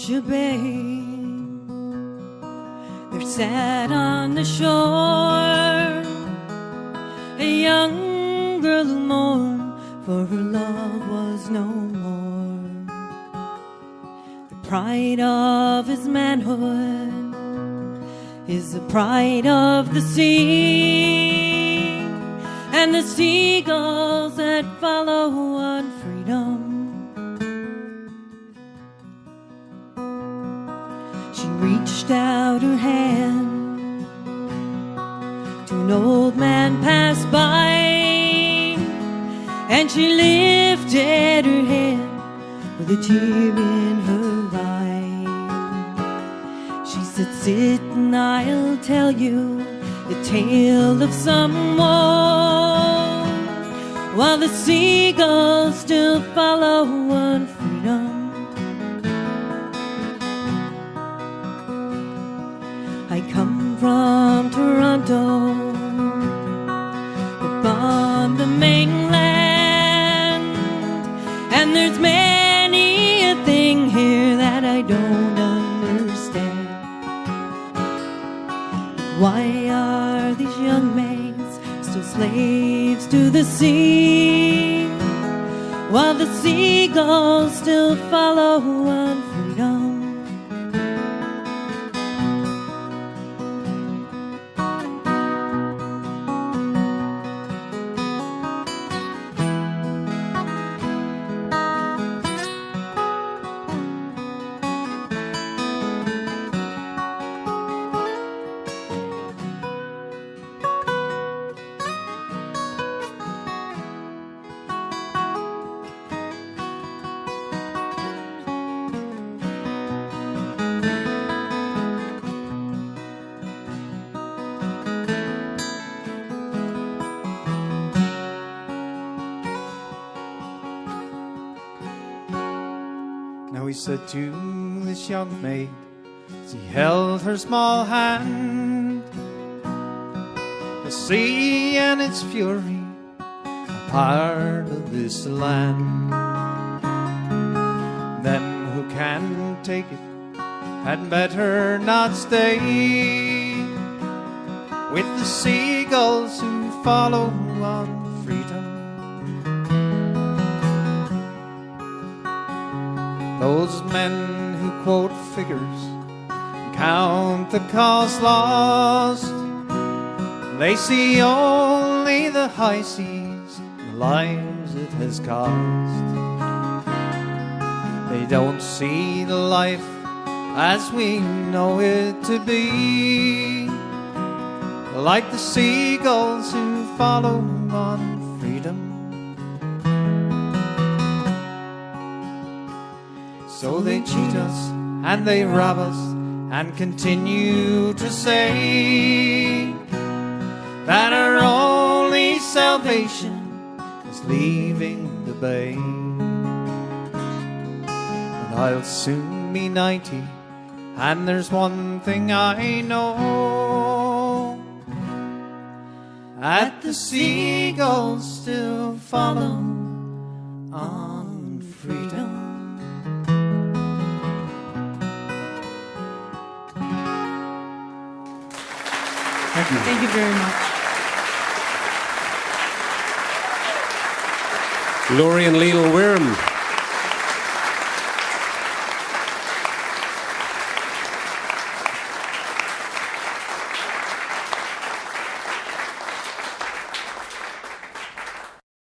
reach a bay, there sat on the shore a young girl who mourned, for her love was no more. The pride of his manhood is the pride of the sea, and the seagulls that follow on freedom. She reached out her hand to an old man pass by, and she lifted her head with a tear in her eye. She said, sit and I'll tell you the tale of someone, while the seagulls still follow on freedom. I come from Toronto, up on the mainland, and there's many a thing here that I don't understand. Why are these young maids still slaves to the sea, while the seagulls still follow on freedom? Now he said to this young maid, as he held her small hand, the sea and its fury are part of this land. Them who can take it had better not stay with the seagulls who follow on freedom. Those men who quote figures and count the cost lost, they see only the high seas, the lives it has cost. They don't see the life as we know it to be, like the seagulls who follow on freedom. So they cheat us and they rob us and continue to say that our only salvation is leaving the bay. And I'll soon be 90, and there's one thing I know, that the seagulls still follow on freedom. Thank you. Thank you very much. Laurie and Leeland Wareham.